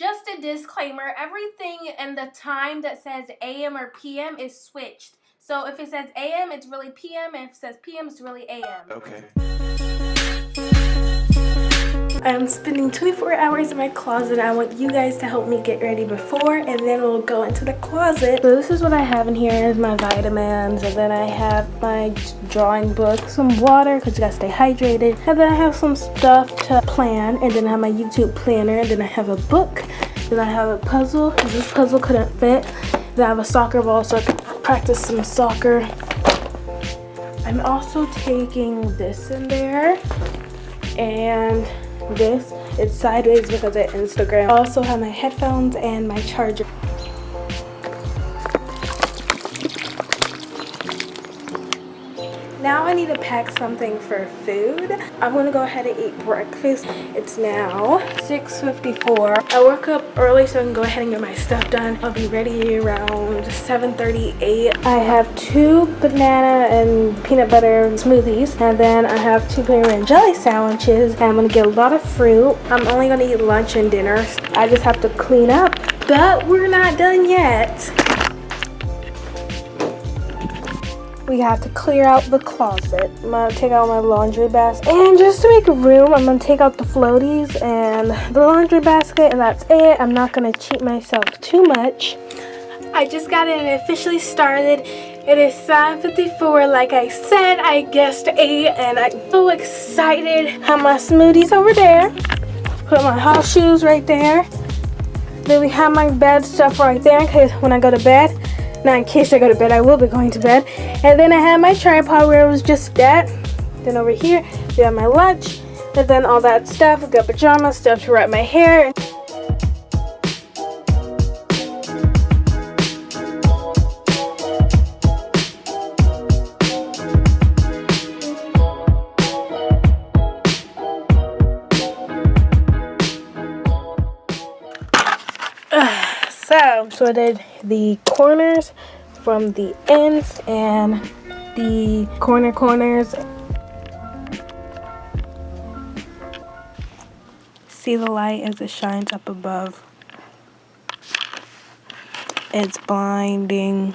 Just a disclaimer, everything in the time that says AM or PM is switched. So if it says AM, it's really PM, and if it says PM, it's really AM. Okay. I'm spending 24 hours in my closet. I want you guys to help me get ready before, and then we'll go into the closet. So this is what I have in here, is my vitamins, and then I have my drawing book, some water, because you gotta stay hydrated, and then I have some stuff to plan, and then I have my YouTube planner, and then I have a book, then I have a puzzle. This puzzle couldn't fit. Then I have a soccer ball so I could practice some soccer. I'm also taking this in there, and this, it's sideways because of Instagram. I also have my headphones and my charger. Now I need to pack something for food. I'm gonna go ahead and eat breakfast. It's now 6:54. I woke up early so I can go ahead and get my stuff done. I'll be ready around 7:38. I have 2 banana and peanut butter smoothies, and then I have 2 peanut and jelly sandwiches, and I'm gonna get a lot of fruit. I'm only gonna eat lunch and dinner. I just have to clean up, but we're not done yet. We have to clear out the closet. I'm gonna take out my laundry basket, and just to make room, I'm gonna take out the floaties and the laundry basket, and that's it. I'm not gonna cheat myself too much. I just got it and officially started. It is 7:54. Like I said, I guessed 8, and I'm so excited. Have my smoothies over there. Put my house shoes right there. Then we have my bed stuff right there in case when I go to bed. Now in case I go to bed, I will be going to bed. And then I have my tripod where it was just that. Then over here, we have my lunch. And then all that stuff. I've got pajamas, stuff to wrap my hair. So I did the corners from the ends and the corners. See the light as it shines up above. It's blinding.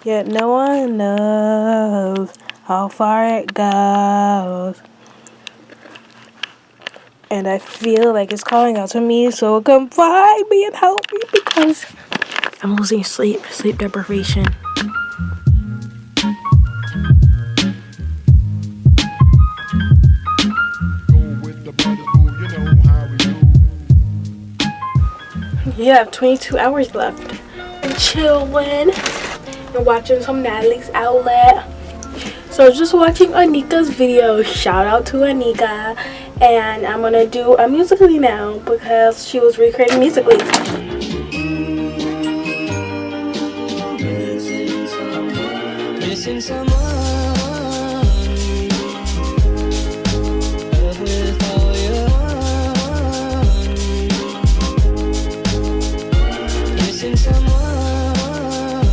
Yet no one knows how far it goes. And I feel like it's calling out to me, so come find me and help me because I'm losing sleep deprivation. You have 22 hours left. I'm chilling and watching some Natalie's Outlet. So I was just watching Anika's video. Shout out to Anika. And I'm gonna do a Musical.ly now because she was recreating Musical.ly.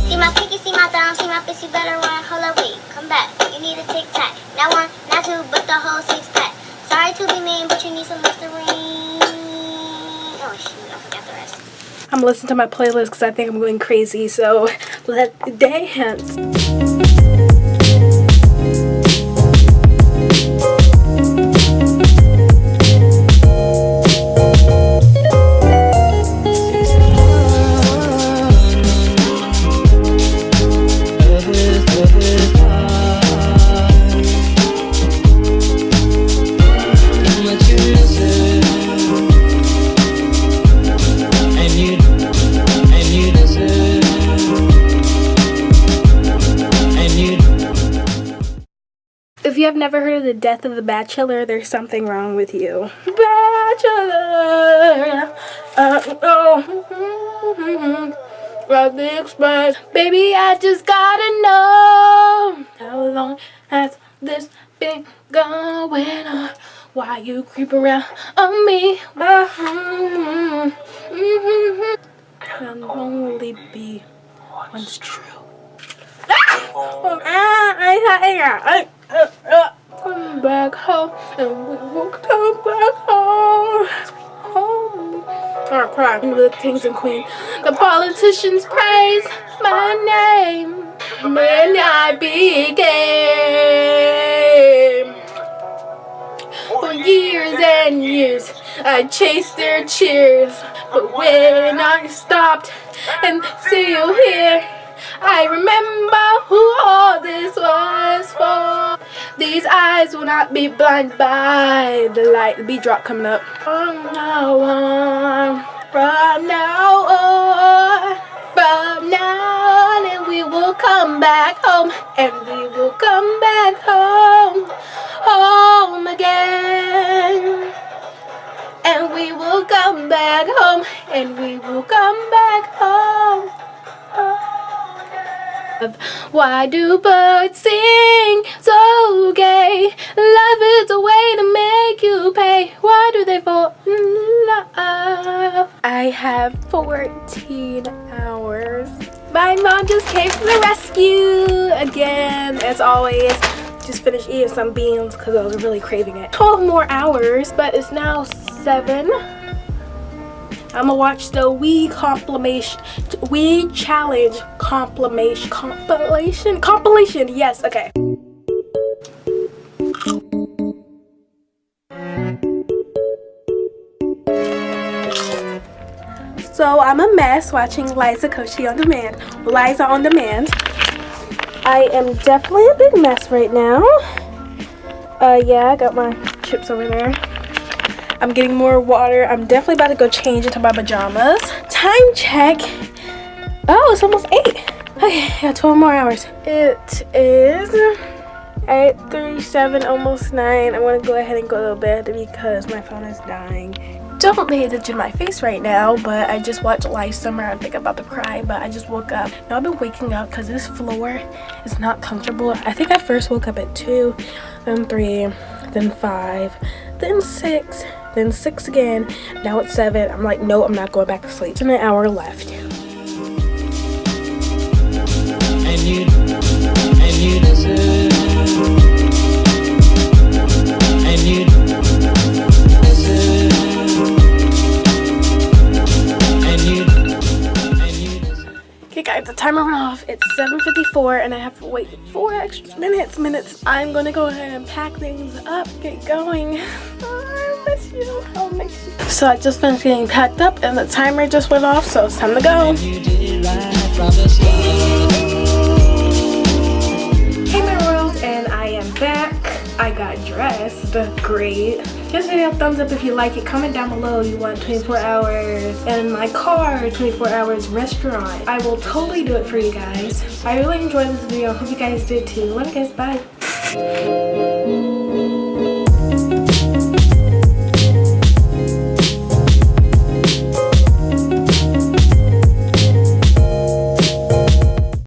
See my pinky, see my thumb, see my fist, you better run. Hold up, wait, come back. You need a tic-tac. Not 1, not 2, but the whole 6-pack. Sorry to be mean, but you need some Listerine. Oh shoot, I forgot the rest. I'm listening to my playlist because I think I'm going crazy, so let's dance. If you have never heard of the death of the Bachelor, there's something wrong with you. Bachelor, Rock the Express. Baby, I just gotta know, how long has this been going on? Why you creep around on me? Can only be one's true. Come back home and we will come back home. I'm with kings and queen. The politicians praise my name when I became. For years and years I chased their cheers, but when I stopped and see you here, I remember who all this was for. These eyes will not be blinded by the light. The beat drop coming up. From now on, from now on, from now on, and we will come back home, and we will come back home, home again. And we will come back home, and we will come back home. Why do birds sing so gay? Love is a way to make you pay. Why do they fall in love? I have 14 hours. My mom just came to the rescue again, as always. Just finished eating some beans because I was really craving it. 12 more hours, but it's now 7. I'm gonna watch the Wii challenge compilation. Yes, okay. So I'm a mess watching Liza on demand. Liza on demand. I am definitely a big mess right now. Yeah, I got my chips over there. I'm getting more water. I'm definitely about to go change into my pajamas. Time check. Oh, it's almost 8. Okay, yeah, 12 more hours. It is 8:37, almost 9. I'm gonna go ahead and go to bed because my phone is dying. Don't pay attention to my face right now, but I just watched Live Summer. I think I'm about to cry, but I just woke up. Now I've been waking up because this floor is not comfortable. I think I first woke up at 2, then 3, then 5, then 6, then 6 again. Now it's 7. I'm like, no, I'm not going back to sleep. It's an hour left. And you deserve. And you deserve. Okay guys, the timer went off. It's 7:54 and I have to wait 4 extra minutes. I'm gonna go ahead and pack things up, get going. I'll miss you. So I just finished getting packed up and the timer just went off, so it's time to go. Hey my world, and I am back. I got dressed. Great. Give this video a thumbs up if you like it. Comment down below you want 24 hours and my car 24 hours restaurant. I will totally do it for you guys. I really enjoyed this video. Hope you guys did too. Love you guys. Bye.